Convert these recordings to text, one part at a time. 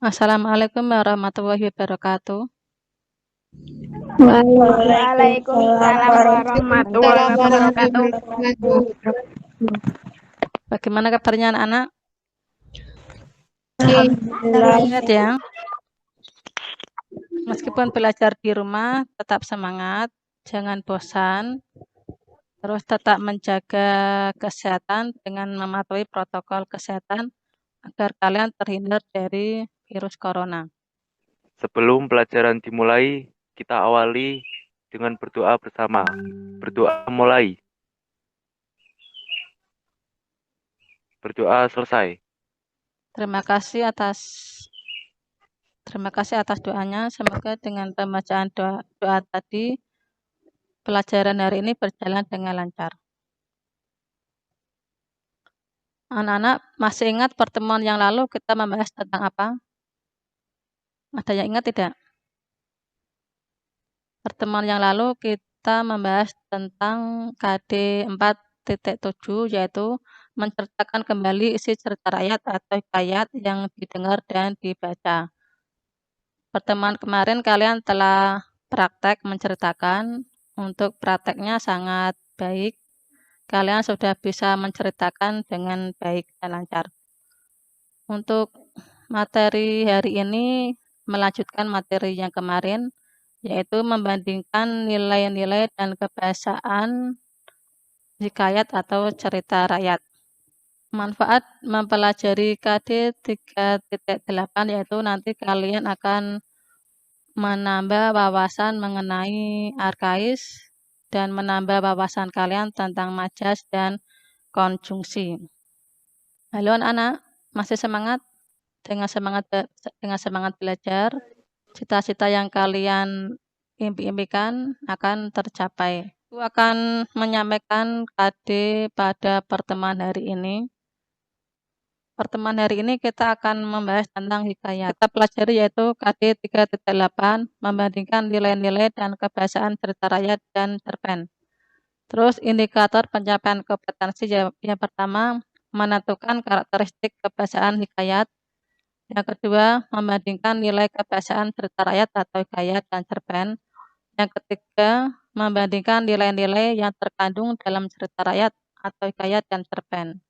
Assalamualaikum warahmatullahi wabarakatuh. Waalaikumsalam warahmatullahi wabarakatuh. Bagaimana kabarnya anak-anak? Alhamdulillah. Sehat ya. Meskipun belajar di rumah, tetap semangat, jangan bosan, terus tetap menjaga kesehatan dengan mematuhi protokol kesehatan agar kalian terhindar dari virus corona. Sebelum pelajaran dimulai, kita awali dengan berdoa bersama. Berdoa mulai. Berdoa selesai. Terima kasih atas doanya. Semoga dengan pembacaan doa tadi, pelajaran hari ini berjalan dengan lancar. Anak-anak masih ingat pertemuan yang lalu kita membahas tentang apa? Ada yang ingat tidak? Pertemuan yang lalu kita membahas tentang KD 4.7, yaitu menceritakan kembali isi cerita rakyat atau hikayat yang didengar dan dibaca. Pertemuan kemarin kalian telah praktek menceritakan. Untuk prakteknya sangat baik. Kalian sudah bisa menceritakan dengan baik dan lancar. Untuk materi hari ini melanjutkan materi yang kemarin, yaitu membandingkan nilai-nilai dan kebahasaan hikayat atau cerita rakyat. Manfaat mempelajari KD 3.8 yaitu nanti kalian akan menambah wawasan mengenai arkais dan menambah wawasan kalian tentang majas dan konjungsi. Halo anak-anak, masih semangat? Dengan semangat belajar, cita-cita yang kalian impikan akan tercapai. Aku akan menyampaikan KD pada pertemuan hari ini. Pertemuan hari ini kita akan membahas tentang hikayat. Kita pelajari yaitu KD 3.8, membandingkan nilai-nilai dan kebahasaan cerita rakyat dan cerpen. Terus indikator pencapaian kompetensi yang pertama, menentukan karakteristik kebahasaan hikayat. Yang kedua, membandingkan nilai kebahasaan cerita rakyat atau hikayat dan cerpen. Yang ketiga, membandingkan nilai-nilai yang terkandung dalam cerita rakyat atau hikayat dan cerpen.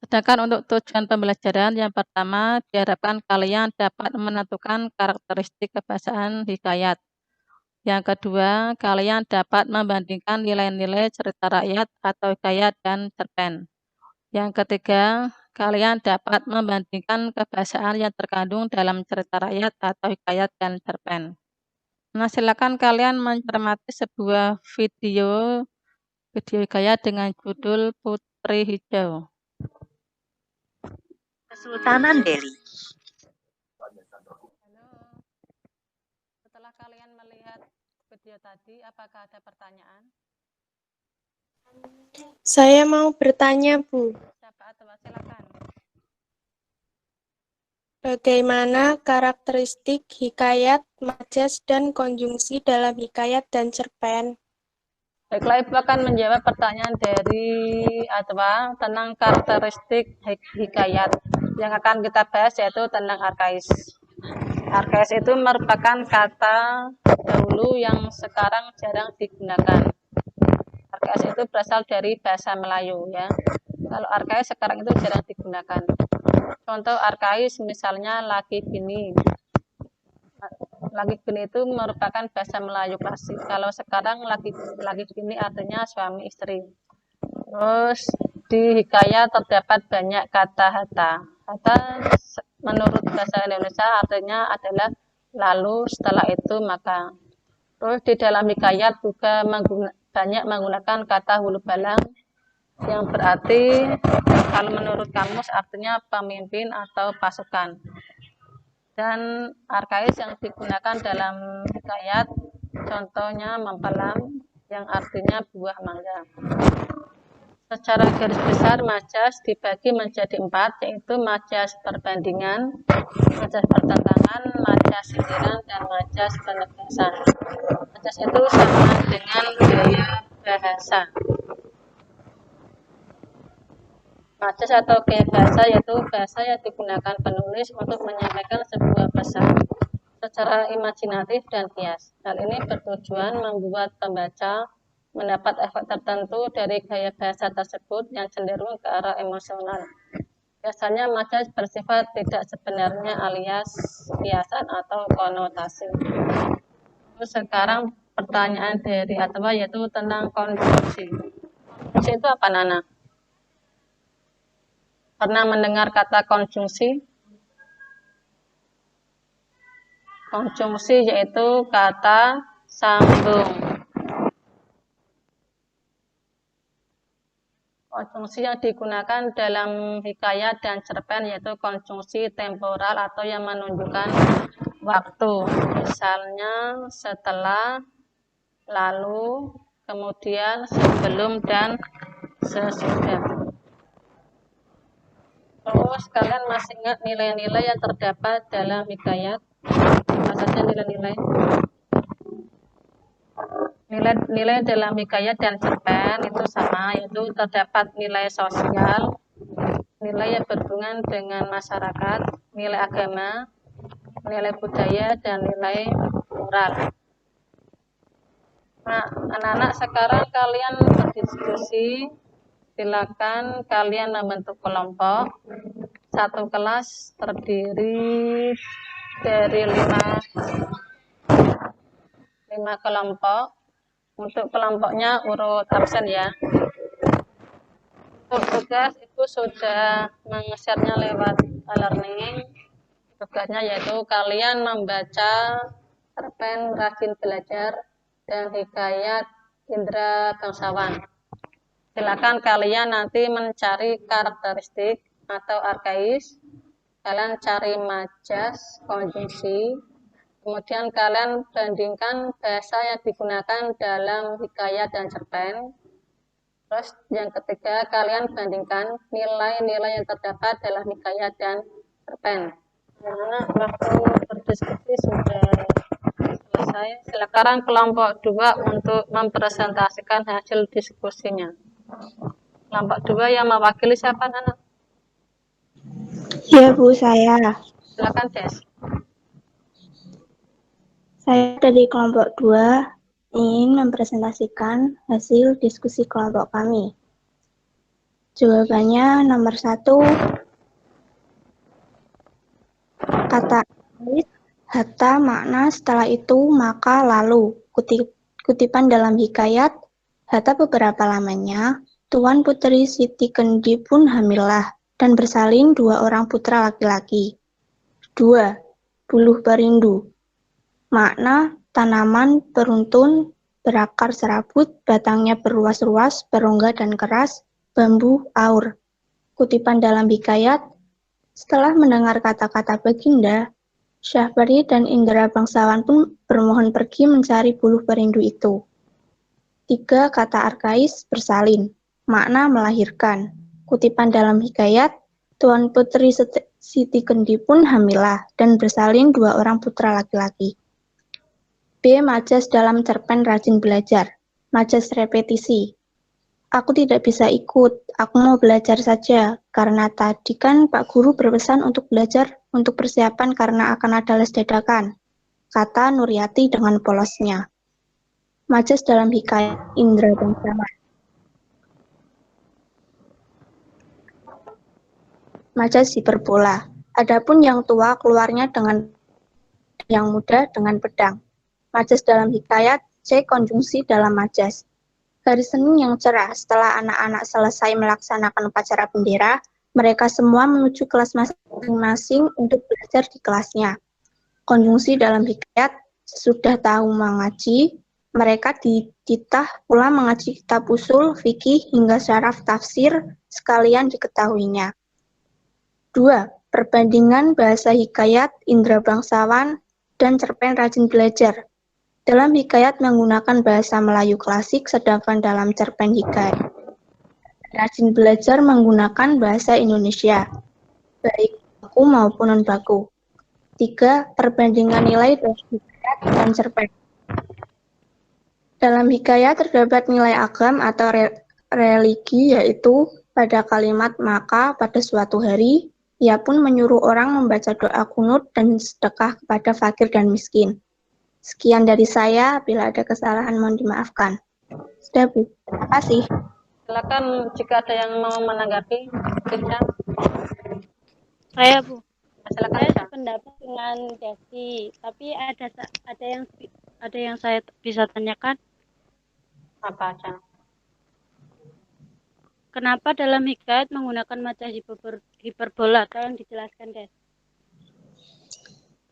Sedangkan untuk tujuan pembelajaran yang pertama, diharapkan kalian dapat menentukan karakteristik kebahasaan hikayat. Yang kedua, kalian dapat membandingkan nilai-nilai cerita rakyat atau hikayat dan cerpen. Yang ketiga, kalian dapat membandingkan kebahasaan yang terkandung dalam cerita rakyat atau hikayat dan cerpen. Nah, silakan kalian mencermati sebuah video hikayat dengan judul Putri Hijau. Kesultanan Delhi. Halo. Setelah kalian melihat video tadi, apakah ada pertanyaan? Saya mau bertanya, Bu. Siapa atau silakan. Bagaimana karakteristik hikayat, majas, dan konjungsi dalam hikayat dan cerpen? Baiklah, Ibu akan menjawab pertanyaan dari Atwa tentang karakteristik hikayat. Yang akan kita bahas yaitu tentang arkais. Arkais itu merupakan kata dahulu yang sekarang jarang digunakan. Arkais itu berasal dari bahasa Melayu ya. Kalau arkais sekarang itu jarang digunakan. Contoh arkais misalnya laki bini. Laki bini itu merupakan bahasa Melayu klasik. Kalau sekarang laki bini artinya suami istri. Terus di hikayat terdapat banyak kata hata. Hata menurut bahasa Indonesia artinya adalah lalu, setelah itu, maka. Terus di dalam hikayat juga banyak menggunakan kata hulu balang yang berarti kalau menurut kamus artinya pemimpin atau pasukan. Dan arkais yang digunakan dalam hikayat contohnya mempelam yang artinya buah mangga. Secara garis besar majas dibagi menjadi 4, yaitu majas perbandingan, majas pertentangan, majas sindiran, dan majas penegasan. Majas itu sama dengan gaya bahasa. Majas atau gaya bahasa yaitu bahasa yang digunakan penulis untuk menyampaikan sebuah pesan secara imajinatif dan kias. Hal ini bertujuan membuat pembaca mendapat efek tertentu dari gaya bahasa tersebut yang cenderung ke arah emosional. Biasanya majas bersifat tidak sebenarnya alias kiasan atau konotasi. Terus sekarang pertanyaan dari Atma yaitu tentang konjungsi. Konjungsi itu apa, Nana? Pernah mendengar kata konjungsi? Konjungsi yaitu kata sambung. Konjungsi yang digunakan dalam hikayat dan cerpen yaitu konjungsi temporal atau yang menunjukkan waktu. Misalnya setelah, lalu, kemudian, sebelum, dan sesudah. Terus kalian masih ingat nilai-nilai yang terdapat dalam hikayat? Apa saja nilai-nilai? Nilai dalam hikayat dan cerpen itu sama, yaitu terdapat nilai sosial, nilai yang berhubungan dengan masyarakat, nilai agama, nilai budaya, dan nilai moral. Nah, anak-anak sekarang kalian berdiskusi, silakan kalian membentuk kelompok. Satu kelas terdiri dari 5 kelompok. Untuk kelompoknya urut absen ya. Untuk tugas itu sudah meng-share-nya lewat e-learning. Tugasnya yaitu kalian membaca cerpen Rajin Belajar dan hikayat Indra Bangsawan. Silakan kalian nanti mencari karakteristik atau arkais. Kalian cari majas, konjungsi. Kemudian kalian bandingkan bahasa yang digunakan dalam hikayat dan cerpen. Terus yang ketiga, kalian bandingkan nilai-nilai yang terdapat dalam hikayat dan cerpen. Karena waktu berdiskusi sudah selesai. Sekarang kelompok 2 untuk mempresentasikan hasil diskusinya. Kelompok 2 yang mewakili siapa, Nana? Ya, Bu, saya. Silakan, Des. Saya dari kelompok 2 ingin mempresentasikan hasil diskusi kelompok kami. Jawabannya nomor 1, kata hatta makna setelah itu maka lalu. Kutipan dalam hikayat, hatta beberapa lamanya, Tuan Putri Siti Kendi pun hamillah dan bersalin 2 orang putra laki-laki. 2. Buluh berindu. Makna tanaman beruntun, berakar serabut, batangnya berruas-ruas, berongga dan keras, bambu aur. Kutipan dalam hikayat, setelah mendengar kata-kata baginda, Syahpari dan Indra Bangsawan pun bermohon pergi mencari buluh berindu itu. 3. Kata arkais bersalin, makna melahirkan. Kutipan dalam hikayat, Tuan Putri Siti Kendi pun hamillah dan bersalin 2 orang putra laki-laki. B. Majas dalam cerpen Rajin Belajar. Majas repetisi. Aku tidak bisa ikut, aku mau belajar saja, karena tadi kan Pak Guru berpesan untuk belajar untuk persiapan karena akan ada les dadakan, kata Nuryati dengan polosnya. Majas dalam hikayat Indra Bangsawan. Majas hiperbola. Adapun yang tua keluarnya dengan yang muda dengan pedang. Majas dalam hikayat, C. Konjungsi dalam majas. Hari Senin yang cerah, setelah anak-anak selesai melaksanakan upacara bendera, mereka semua menuju kelas masing-masing untuk belajar di kelasnya. Konjungsi dalam hikayat, sesudah tahu mengaji, mereka dititah pula mengaji kitab usul, fikih, hingga syaraf tafsir, sekalian diketahuinya. 2. Perbandingan bahasa hikayat Indra Bangsawan dan cerpen Rajin Belajar. Dalam hikayat menggunakan bahasa Melayu klasik, sedangkan dalam cerpen hikayat Rajin Belajar menggunakan bahasa Indonesia, baik baku maupun non-baku. 3. Perbandingan nilai dalam hikayat dan cerpen. Dalam hikayat terdapat nilai agam atau religi, yaitu Pada kalimat maka pada suatu hari, ia pun menyuruh orang membaca doa kunut dan sedekah kepada fakir dan miskin. Sekian dari saya, bila ada kesalahan mohon dimaafkan. Sudah, Bu. Terima kasih. Silakan jika ada yang mau menanggapi. Bisa. Saya, Bu. Silakan. Saya Bisa. sependapat dengan Desi, tapi ada yang saya bisa tanyakan. Apa aja? Kenapa dalam hikayat menggunakan majas hiperbola? Tolong dijelaskan, Des.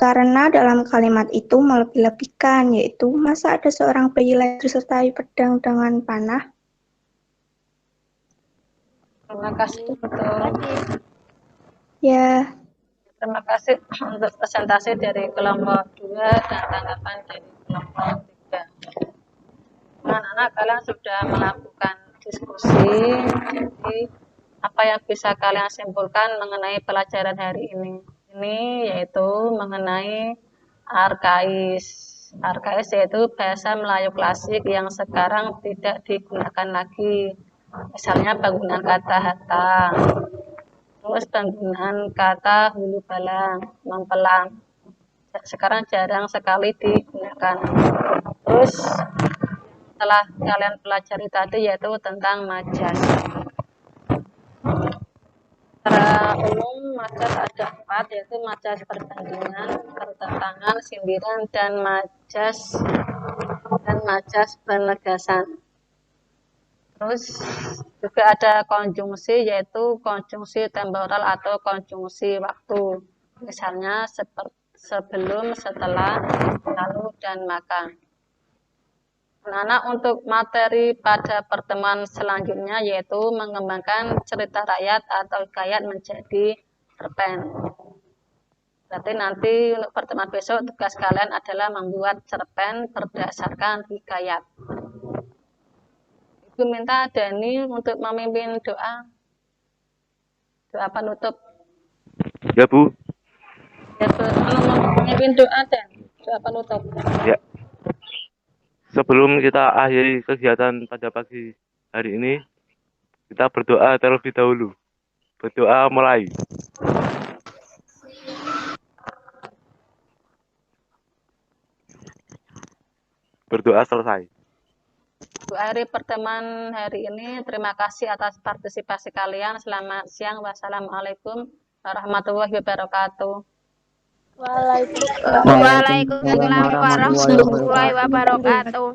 Karena dalam kalimat itu melebih-lebihkan, yaitu masa ada seorang bayi lahir disertai pedang dengan panah. Terima kasih untuk Ya, terima kasih untuk presentasi dari kelompok 2 dan tanggapan dari kelompok 3. Anak-anak kalian sudah melakukan diskusi, jadi apa yang bisa kalian simpulkan mengenai pelajaran hari ini? Ini yaitu mengenai arkais. Arkais yaitu bahasa Melayu klasik yang sekarang tidak digunakan lagi. Misalnya penggunaan kata hatta, terus penggunaan kata hulu balang, mempelang. Sekarang jarang sekali digunakan. Terus setelah kalian pelajari tadi yaitu tentang majas. Secara umum majas ada 4, yaitu majas perbandingan, pertentangan, sindiran, dan majas penegasan. Terus juga ada konjungsi, yaitu konjungsi temporal atau konjungsi waktu. Misalnya seperti sebelum, setelah, lalu, dan maka. Anak-anak untuk materi pada pertemuan selanjutnya yaitu mengembangkan cerita rakyat atau hikayat menjadi cerpen. Berarti nanti untuk pertemuan besok tugas kalian adalah membuat cerpen berdasarkan hikayat. Ibu minta Dani untuk memimpin doa penutup. Ya, Bu. Ya, memimpin doa dan doa penutup. Ya. Sebelum kita akhiri kegiatan pada pagi hari ini, kita berdoa terlebih dahulu. Berdoa mulai. Berdoa selesai. Untuk akhiri pertemuan hari ini, terima kasih atas partisipasi kalian. Selamat siang. Wassalamualaikum warahmatullahi wabarakatuh. Waalaikumsalam warahmatullahi wabarakatuh.